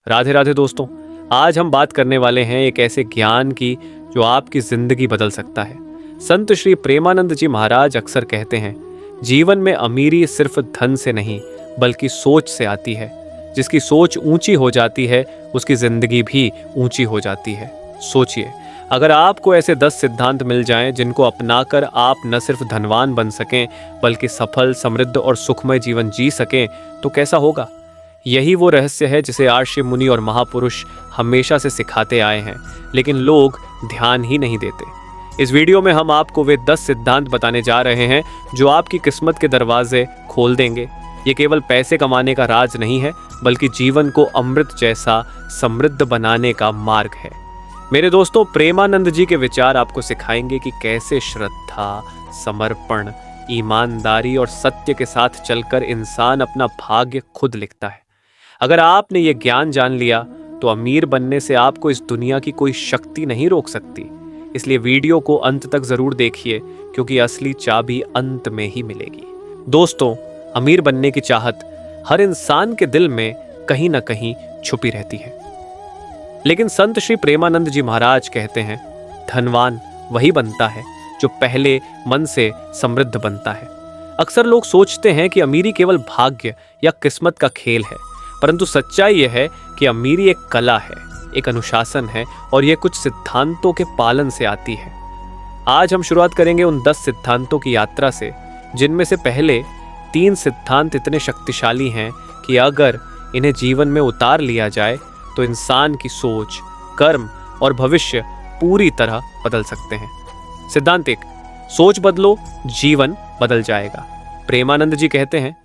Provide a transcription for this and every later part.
राधे राधे दोस्तों। आज हम बात करने वाले हैं एक ऐसे ज्ञान की जो आपकी जिंदगी बदल सकता है। संत श्री प्रेमानंद जी महाराज अक्सर कहते हैं, जीवन में अमीरी सिर्फ धन से नहीं बल्कि सोच से आती है। जिसकी सोच ऊंची हो जाती है उसकी जिंदगी भी ऊंची हो जाती है। सोचिए, अगर आपको ऐसे 10 सिद्धांत मिल जाएं जिनको अपनाकर आप न सिर्फ धनवान बन सकें बल्कि सफल, समृद्ध और सुखमय जीवन जी सकें तो कैसा होगा। यही वो रहस्य है जिसे आर्षि मुनि और महापुरुष हमेशा से सिखाते आए हैं, लेकिन लोग ध्यान ही नहीं देते। इस वीडियो में हम आपको वे 10 सिद्धांत बताने जा रहे हैं जो आपकी किस्मत के दरवाजे खोल देंगे। ये केवल पैसे कमाने का राज नहीं है बल्कि जीवन को अमृत जैसा समृद्ध बनाने का मार्ग है। मेरे दोस्तों, प्रेमानंद जी के विचार आपको सिखाएंगे कि कैसे श्रद्धा, समर्पण, ईमानदारी और सत्य के साथ चलकर इंसान अपना भाग्य खुद लिखता है। अगर आपने ये ज्ञान जान लिया तो अमीर बनने से आपको इस दुनिया की कोई शक्ति नहीं रोक सकती। इसलिए वीडियो को अंत तक जरूर देखिए क्योंकि असली चाबी अंत में ही मिलेगी। दोस्तों, अमीर बनने की चाहत हर इंसान के दिल में कहीं ना कहीं छुपी रहती है, लेकिन संत श्री प्रेमानंद जी महाराज कहते हैं, धनवान वही बनता है जो पहले मन से समृद्ध बनता है। अक्सर लोग सोचते हैं कि अमीरी केवल भाग्य या किस्मत का खेल है, परंतु सच्चाई यह है कि अमीरी एक कला है, एक अनुशासन है और यह कुछ सिद्धांतों के पालन से आती है। आज हम शुरुआत करेंगे उन 10 सिद्धांतों की यात्रा से, जिनमें से पहले 3 सिद्धांत इतने शक्तिशाली हैं कि अगर इन्हें जीवन में उतार लिया जाए तो इंसान की सोच, कर्म और भविष्य पूरी तरह बदल सकते हैं। सिद्धांत 1, सोच बदलो, जीवन बदल जाएगा। प्रेमानंद जी कहते हैं,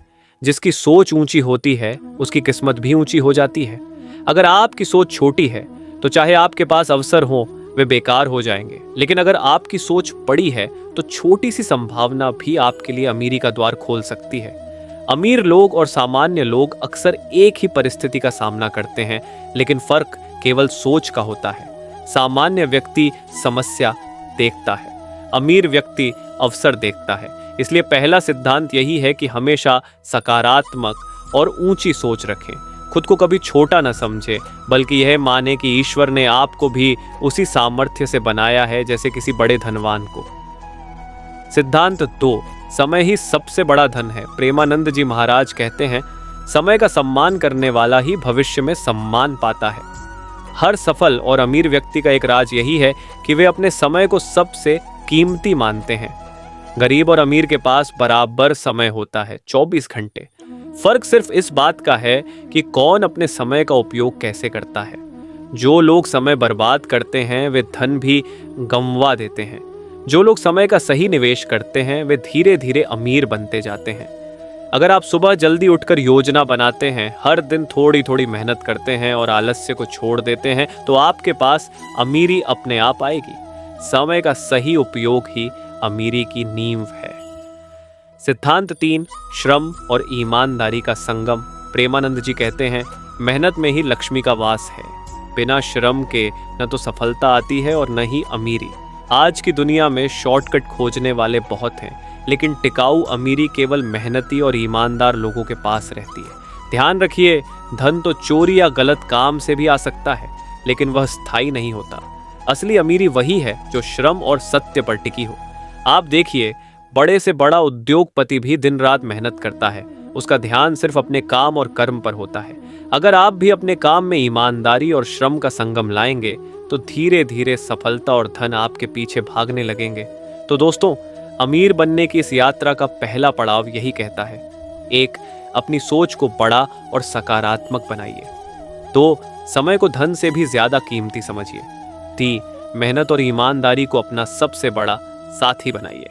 जिसकी सोच ऊंची होती है उसकी किस्मत भी ऊंची हो जाती है। अगर आपकी सोच छोटी है तो चाहे आपके पास अवसर हो वे बेकार हो जाएंगे, लेकिन अगर आपकी सोच बड़ी है तो छोटी सी संभावना भी आपके लिए अमीरी का द्वार खोल सकती है। अमीर लोग और सामान्य लोग अक्सर एक ही परिस्थिति का सामना करते हैं, लेकिन फर्क केवल सोच का होता है। सामान्य व्यक्ति समस्या देखता है, अमीर व्यक्ति अवसर देखता है। इसलिए पहला सिद्धांत यही है कि हमेशा सकारात्मक और ऊंची सोच रखें। खुद को कभी छोटा न समझे बल्कि यह माने कि ईश्वर ने आपको भी उसी सामर्थ्य से बनाया है जैसे किसी बड़े धनवान को। सिद्धांत 2, समय ही सबसे बड़ा धन है। प्रेमानंद जी महाराज कहते हैं, समय का सम्मान करने वाला ही भविष्य में सम्मान पाता है। हर सफल और अमीर व्यक्ति का एक राज यही है कि वे अपने समय को सबसे कीमती मानते हैं। गरीब और अमीर के पास बराबर समय होता है, 24 घंटे। फर्क सिर्फ इस बात का है कि कौन अपने समय का उपयोग कैसे करता है। जो लोग समय बर्बाद करते हैं वे धन भी गंवा देते हैं। जो लोग समय का सही निवेश करते हैं वे धीरे धीरे अमीर बनते जाते हैं। अगर आप सुबह जल्दी उठकर योजना बनाते हैं, हर दिन थोड़ी थोड़ी मेहनत करते हैं और आलस्य को छोड़ देते हैं तो आपके पास अमीरी अपने आप आएगी। समय का सही उपयोग ही अमीरी की नींव है। सिद्धांत 3, श्रम और ईमानदारी का संगम। प्रेमानंद जी कहते हैं, मेहनत में ही लक्ष्मी का वास है। बिना श्रम के न तो सफलता आती है और न ही अमीरी। आज की दुनिया में शॉर्टकट खोजने वाले बहुत हैं, लेकिन टिकाऊ अमीरी केवल मेहनती और ईमानदार लोगों के पास रहती है। ध्यान रखिए, धन तो चोरी या गलत काम से भी आ सकता है, लेकिन वह स्थायी नहीं होता। असली अमीरी वही है जो श्रम और सत्य पर टिकी हो। आप देखिए, बड़े से बड़ा उद्योगपति भी दिन रात मेहनत करता है, उसका ध्यान सिर्फ अपने काम और कर्म पर होता है। अगर आप भी अपने काम में ईमानदारी और श्रम का संगम लाएंगे तो धीरे धीरे सफलता और धन आपके पीछे भागने लगेंगे। तो दोस्तों, अमीर बनने की इस यात्रा का पहला पड़ाव यही कहता है, 1, अपनी सोच को बड़ा और सकारात्मक बनाइए। 2, समय को धन से भी ज्यादा कीमती समझिए। 3, मेहनत और ईमानदारी को अपना सबसे बड़ा साथी बनाइए।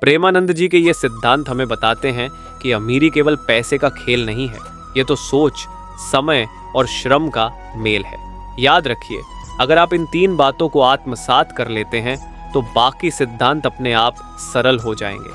प्रेमानंद जी के ये सिद्धांत हमें बताते हैं कि अमीरी केवल पैसे का खेल नहीं है, ये तो सोच, समय और श्रम का मेल है। याद रखिए, अगर आप इन 3 बातों को आत्मसात कर लेते हैं तो बाकी सिद्धांत अपने आप सरल हो जाएंगे।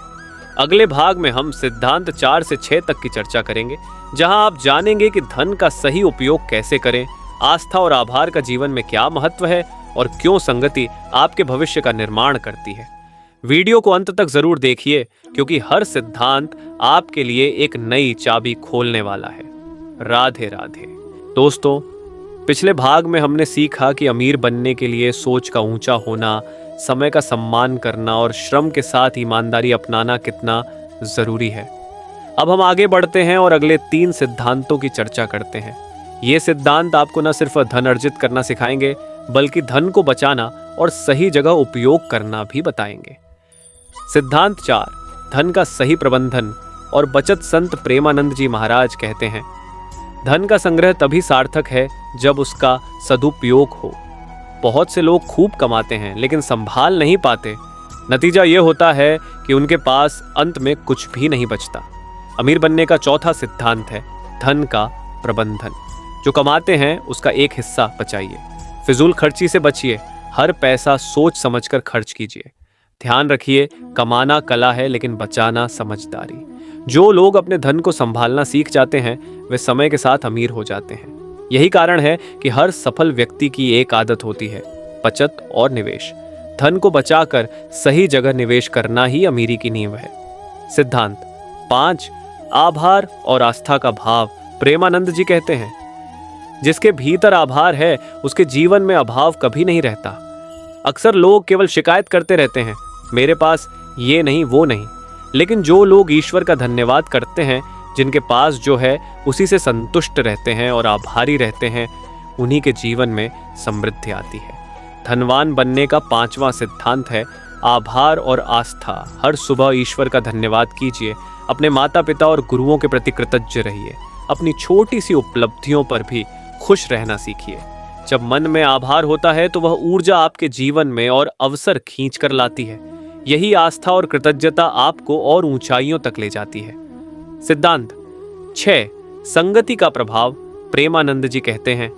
अगले भाग में हम सिद्धांत 4 से 6 तक की चर्चा करेंगे, जहां आप जानेंगे कि धन का सही उपयोग कैसे करें, आस्था और आभार का जीवन में क्या महत्व है और क्यों संगति आपके भविष्य का निर्माण करती है। वीडियो को अंत तक जरूर देखिए क्योंकि हर सिद्धांत आपके लिए एक नई चाबी खोलने वाला है। राधे राधे। दोस्तों, पिछले भाग में हमने सीखा कि अमीर बनने के लिए सोच का ऊंचा होना, समय का सम्मान करना और श्रम के साथ ईमानदारी अपनाना कितना जरूरी है। अब हम आगे बढ़ते हैं और अगले 3 सिद्धांतों की चर्चा करते हैं। ये सिद्धांत आपको न सिर्फ धन अर्जित करना सिखाएंगे, बल्कि धन को बचाना और सही जगह उपयोग करना भी बताएंगे। सिद्धांत 4, धन का सही प्रबंधन और बचत। संत प्रेमानंद जी महाराज कहते हैं, धन का संग्रह तभी सार्थक है जब उसका सदुपयोग हो। बहुत से लोग खूब कमाते हैं लेकिन संभाल नहीं पाते। नतीजा यह होता है कि उनके पास अंत में कुछ भी नहीं बचता। अमीर बनने का चौथा सिद्धांत है धन का प्रबंधन। जो कमाते हैं उसका एक हिस्सा बचाइए, फिजूल खर्ची से बचिए, हर पैसा सोच समझकर खर्च कीजिए। ध्यान रखिए, कमाना कला है लेकिन बचाना समझदारी। जो लोग अपने धन को संभालना सीख जाते हैं वे समय के साथ अमीर हो जाते हैं। यही कारण है कि हर सफल व्यक्ति की एक आदत होती है, बचत और निवेश। धन को बचाकर सही जगह निवेश करना ही अमीरी की नींव है। सिद्धांत 5, आभार और आस्था का भाव। प्रेमानंद जी कहते हैं, जिसके भीतर आभार है उसके जीवन में अभाव कभी नहीं रहता। अक्सर लोग केवल शिकायत करते रहते हैं, मेरे पास ये नहीं वो नहीं। लेकिन जो लोग ईश्वर का धन्यवाद करते हैं, जिनके पास जो है उसी से संतुष्ट रहते हैं और आभारी रहते हैं, उन्हीं के जीवन में समृद्धि आती है। धनवान बनने का 5वां सिद्धांत है आभार और आस्था। हर सुबह ईश्वर का धन्यवाद कीजिए। अपने माता पिता और गुरुओं के प्रति कृतज्ञ रहिए। अपनी छोटी सी उपलब्धियों पर भी खुश रहना सीखिए। जब मन में आभार होता है तो वह ऊर्जा आपके जीवन में और अवसर खींच कर लाती है। यही आस्था और कृतज्ञता आपको और ऊंचाइयों तक ले जाती है। सिद्धांत 6, संगति का प्रभाव। प्रेमानंद जी कहते हैं,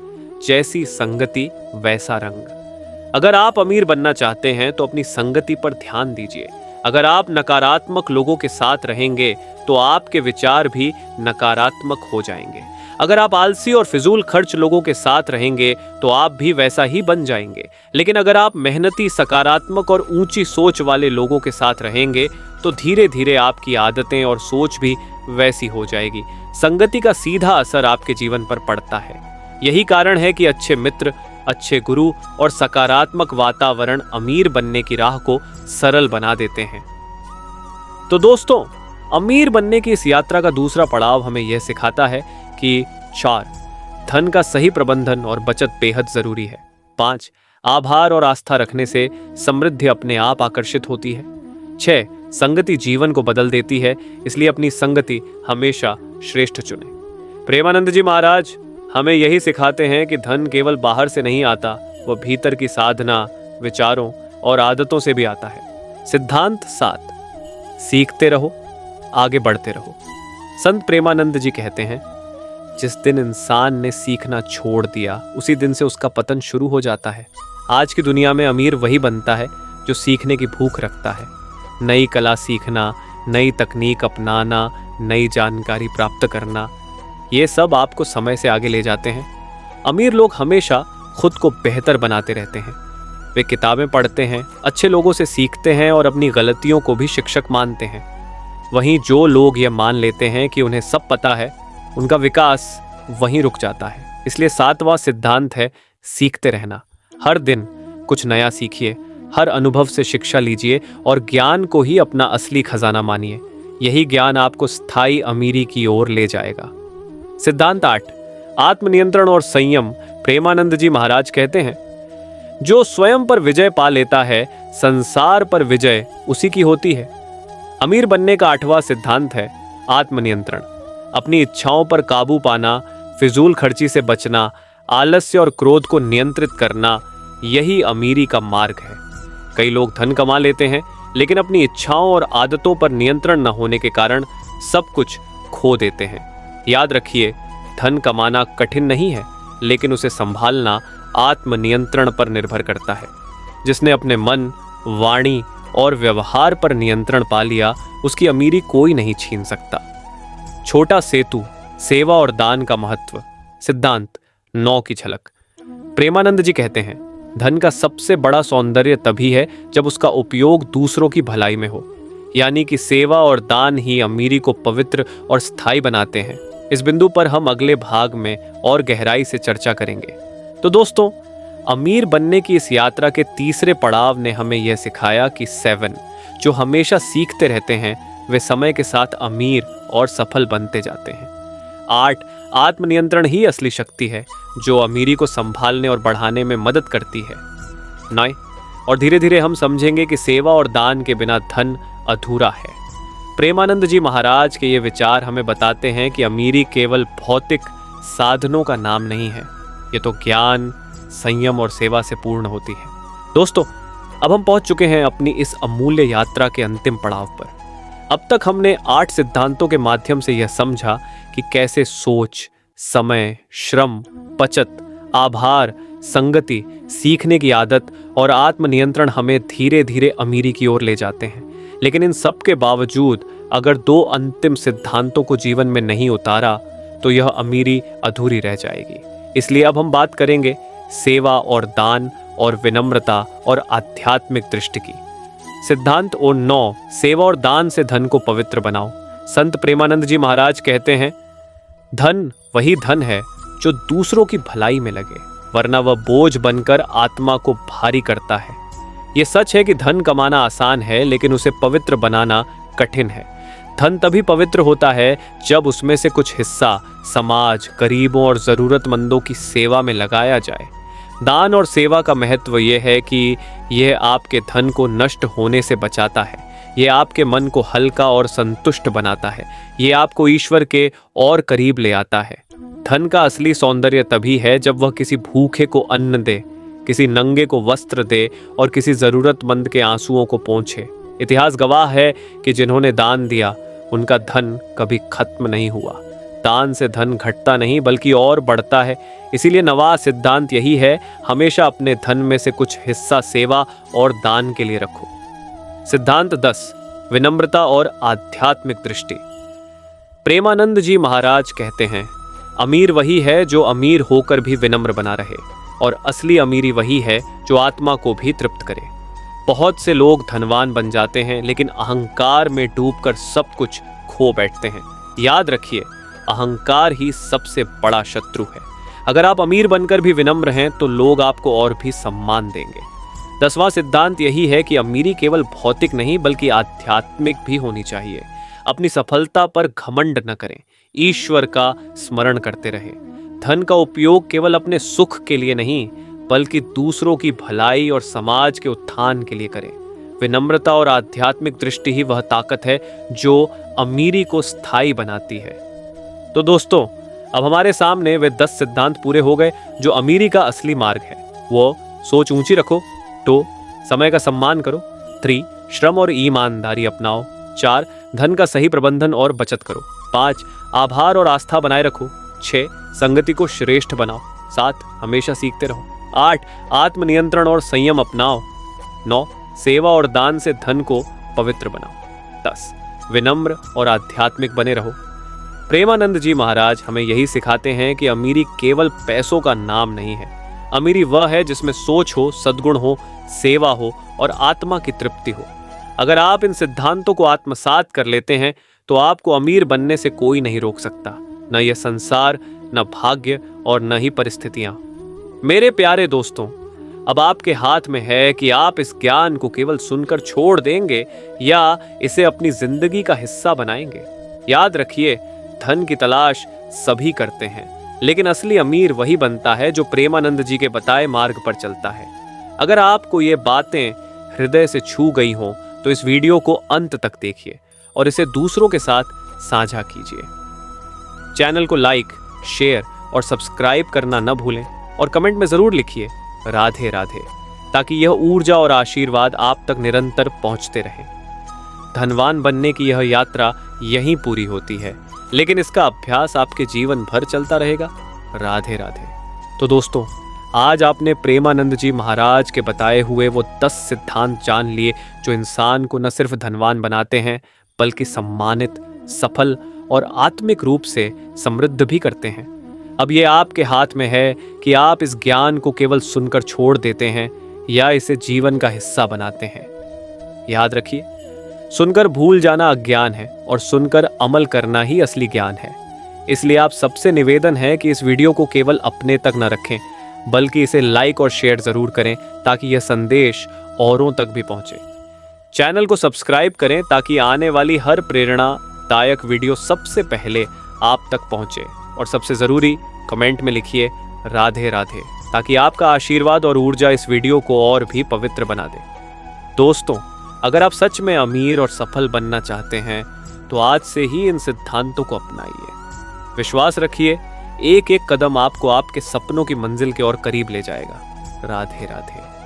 जैसी संगति वैसा रंग। अगर आप अमीर बनना चाहते हैं तो अपनी संगति पर ध्यान दीजिए। अगर आप नकारात्मक लोगों के साथ रहेंगे तो आपके विचार भी नकारात्मक हो जाएंगे। अगर आप आलसी और फिजूल खर्च लोगों के साथ रहेंगे तो आप भी वैसा ही बन जाएंगे। लेकिन अगर आप मेहनती, सकारात्मक और ऊंची सोच वाले लोगों के साथ रहेंगे तो धीरे धीरे आपकी आदतें और सोच भी वैसी हो जाएगी। संगति का सीधा असर आपके जीवन पर पड़ता है। यही कारण है कि अच्छे मित्र, अच्छे गुरु और सकारात्मक वातावरण अमीर बनने की राह को सरल बना देते हैं। तो दोस्तों, अमीर बनने की इस यात्रा का दूसरा पड़ाव हमें यह सिखाता है कि 4, धन का सही प्रबंधन और बचत बेहद जरूरी है। 5, आभार और आस्था रखने से समृद्धि अपने आप आकर्षित होती है। 6, संगति जीवन को बदल देती है, इसलिए अपनी संगति हमेशा श्रेष्ठ चुने। प्रेमानंद जी महाराज हमें यही सिखाते हैं कि धन केवल बाहर से नहीं आता, वह भीतर की साधना, विचारों और आदतों से भी आता है। सिद्धांत 7, सीखते रहो, आगे बढ़ते रहो। संत प्रेमानंद जी कहते हैं, जिस दिन इंसान ने सीखना छोड़ दिया उसी दिन से उसका पतन शुरू हो जाता है। आज की दुनिया में अमीर वही बनता है जो सीखने की भूख रखता है। नई कला सीखना, नई तकनीक अपनाना, नई जानकारी प्राप्त करना, ये सब आपको समय से आगे ले जाते हैं। अमीर लोग हमेशा खुद को बेहतर बनाते रहते हैं। वे किताबें पढ़ते हैं, अच्छे लोगों से सीखते हैं और अपनी गलतियों को भी शिक्षक मानते हैं। वहीं जो लोग यह मान लेते हैं कि उन्हें सब पता है, उनका विकास वहीं रुक जाता है। इसलिए 7वां सिद्धांत है सीखते रहना। हर दिन कुछ नया सीखिए, हर अनुभव से शिक्षा लीजिए और ज्ञान को ही अपना असली खजाना मानिए। यही ज्ञान आपको स्थायी अमीरी की ओर ले जाएगा। सिद्धांत 8, आत्मनियंत्रण और संयम। प्रेमानंद जी महाराज कहते हैं, जो स्वयं पर विजय पा लेता है, संसार पर विजय उसी की होती है। अमीर बनने का 8वां सिद्धांत है आत्मनियंत्रण। अपनी इच्छाओं पर काबू पाना, फिजूल खर्ची से बचना, आलस्य और क्रोध को नियंत्रित करना, यही अमीरी का मार्ग है। कई लोग धन कमा लेते हैं लेकिन अपनी इच्छाओं और आदतों पर नियंत्रण न होने के कारण सब कुछ खो देते हैं। याद रखिए, धन कमाना कठिन नहीं है, लेकिन उसे संभालना आत्मनियंत्रण पर निर्भर करता है। जिसने अपने मन, वाणी और व्यवहार पर नियंत्रण पा लिया, उसकी अमीरी कोई नहीं छीन सकता। छोटा सेतु, सेवा और दान का महत्व। सिद्धांत 9 की झलक। प्रेमानंद जी कहते हैं, धन का सबसे बड़ा सौंदर्य तभी है जब उसका उपयोग दूसरों की भलाई में हो। यानी कि सेवा और दान ही अमीरी को पवित्र और स्थायी बनाते हैं। इस बिंदु पर हम अगले भाग में और गहराई से चर्चा करेंगे। तो दोस्तों, अमीर बनने की इस यात्रा के तीसरे पड़ाव ने हमें यह सिखाया कि 7 जो हमेशा सीखते रहते हैं वे समय के साथ अमीर और सफल बनते जाते हैं। 8 आत्मनियंत्रण ही असली शक्ति है जो अमीरी को संभालने और बढ़ाने में मदद करती है। 9 और धीरे धीरे हम समझेंगे कि सेवा और दान के बिना धन अधूरा है। प्रेमानंद जी महाराज के ये विचार हमें बताते हैं कि अमीरी केवल भौतिक साधनों का नाम नहीं है, ये तो ज्ञान, संयम और सेवा से पूर्ण होती है। दोस्तों, अब हम पहुंच चुके हैं अपनी इस अमूल्य यात्रा के अंतिम पड़ाव पर। अब तक हमने 8 सिद्धांतों के माध्यम से यह समझा कि कैसे सोच, समय, श्रम, बचत, आभार, संगति, सीखने की आदत और आत्मनियंत्रण हमें धीरे धीरे अमीरी की ओर ले जाते हैं। लेकिन इन सब के बावजूद अगर 2 अंतिम सिद्धांतों को जीवन में नहीं उतारा तो यह अमीरी अधूरी रह जाएगी। इसलिए अब हम बात करेंगे सेवा और दान और विनम्रता और आध्यात्मिक दृष्टि की। सिद्धांत और 9 सेवा और दान से धन को पवित्र बनाओ। संत प्रेमानंद जी महाराज कहते हैं, धन वही धन है जो दूसरों की भलाई में लगे, वरना वह बोझ बनकर आत्मा को भारी करता है। यह सच है कि धन कमाना आसान है, लेकिन उसे पवित्र बनाना कठिन है। धन तभी पवित्र होता है जब उसमें से कुछ हिस्सा समाज, गरीबों और जरूरतमंदों की सेवा में लगाया जाए। दान और सेवा का महत्व यह है कि यह आपके धन को नष्ट होने से बचाता है, यह आपके मन को हल्का और संतुष्ट बनाता है, यह आपको ईश्वर के और करीब ले आता है। धन का असली सौंदर्य तभी है जब वह किसी भूखे को अन्न दे, किसी नंगे को वस्त्र दे और किसी जरूरतमंद के आंसुओं को पोंछे। इतिहास गवाह है कि जिन्होंने दान दिया उनका धन कभी खत्म नहीं हुआ। दान से धन घटता नहीं बल्कि और बढ़ता है। इसीलिए नवा सिद्धांत यही है, हमेशा अपने धन में से कुछ हिस्सा सेवा और दान के लिए रखो। सिद्धांत 10 विनम्रता और आध्यात्मिक दृष्टि। प्रेमानंद जी महाराज कहते हैं, अमीर वही है जो अमीर होकर भी विनम्र बना रहे, और असली अमीरी वही है जो आत्मा को भी तृप्त करे। बहुत से लोग धनवान बन जाते हैं लेकिन अहंकार में डूबकर सब कुछ खो बैठते हैं। याद रखिए, अहंकार ही सबसे बड़ा शत्रु है। अगर आप अमीर बनकर भी विनम्र हैं तो लोग आपको और भी सम्मान देंगे। 10वां सिद्धांत यही है कि अमीरी केवल भौतिक नहीं बल्कि आध्यात्मिक भी होनी चाहिए। अपनी सफलता पर घमंड न करें, ईश्वर का स्मरण करते रहें। धन का उपयोग केवल अपने सुख के लिए नहीं बल्कि दूसरों की भलाई और समाज के उत्थान के लिए करें। विनम्रता और आध्यात्मिक दृष्टि ही वह ताकत है जो अमीरी को स्थायी बनाती है। तो दोस्तों, अब हमारे सामने वे 10 सिद्धांत पूरे हो गए जो अमीरी का असली मार्ग है। वो सोच ऊंची रखो, 2 समय का सम्मान करो, 3 श्रम और ईमानदारी अपनाओ, 4 धन का सही प्रबंधन और बचत करो, 5 आभार और आस्था बनाए रखो, 6 संगति को श्रेष्ठ बनाओ, 7 हमेशा सीखते रहो, 8 आत्मनियंत्रण और संयम अपनाओ, 9 सेवा और दान से धन को पवित्र बनाओ, 10 विनम्र और आध्यात्मिक बने रहो। प्रेमानंद जी महाराज हमें यही सिखाते हैं कि अमीरी केवल पैसों का नाम नहीं है। अमीरी वह है जिसमें सोच हो, सद्गुण हो, सेवा हो और आत्मा की तृप्ति हो। अगर आप इन सिद्धांतों को आत्मसात कर लेते हैं तो आपको अमीर बनने से कोई नहीं रोक सकता, न यह संसार, न भाग्य और न ही परिस्थितियां। मेरे प्यारे दोस्तों, अब आपके हाथ में है कि आप इस ज्ञान को केवल सुनकर छोड़ देंगे या इसे अपनी जिंदगी का हिस्सा बनाएंगे। याद रखिए, धन की तलाश सभी करते हैं, लेकिन असली अमीर वही बनता है जो प्रेमानंद जी के बताए मार्ग पर चलता है। अगर आपको ये बातें हृदय से छू गई हों तो इस वीडियो को अंत तक देखिए और इसे दूसरों के साथ साझा कीजिए। चैनल को लाइक, शेयर और सब्सक्राइब करना न भूलें और कमेंट में जरूर लिखिए राधे राधे, ताकि यह ऊर्जा और आशीर्वाद आप तक निरंतर पहुंचते रहे। धनवान बनने की यह यात्रा यहीं पूरी होती है, लेकिन इसका अभ्यास आपके जीवन भर चलता रहेगा। राधे राधे। तो दोस्तों, आज आपने प्रेमानंद जी महाराज के बताए हुए वो 10 सिद्धांत जान लिए जो इंसान को न सिर्फ धनवान बनाते हैं बल्कि सम्मानित, सफल और आत्मिक रूप से समृद्ध भी करते हैं। अब ये आपके हाथ में है कि आप इस ज्ञान को केवल सुनकर छोड़ देते हैं या इसे जीवन का हिस्सा बनाते हैं। याद रखिए, सुनकर भूल जाना अज्ञान है और सुनकर अमल करना ही असली ज्ञान है। इसलिए आप सबसे निवेदन है कि इस वीडियो को केवल अपने तक न रखें बल्कि इसे लाइक और शेयर जरूर करें ताकि यह संदेश औरों तक भी पहुंचे। चैनल को सब्सक्राइब करें ताकि आने वाली हर प्रेरणादायक वीडियो सबसे पहले आप तक पहुंचे। और सबसे ज़रूरी, कमेंट में लिखिए राधे राधे, ताकि आपका आशीर्वाद और ऊर्जा इस वीडियो को और भी पवित्र बना दे। दोस्तों, अगर आप सच में अमीर और सफल बनना चाहते हैं तो आज से ही इन सिद्धांतों को अपनाइए। विश्वास रखिए, एक एक कदम आपको आपके सपनों की मंजिल के और करीब ले जाएगा। राधे राधे।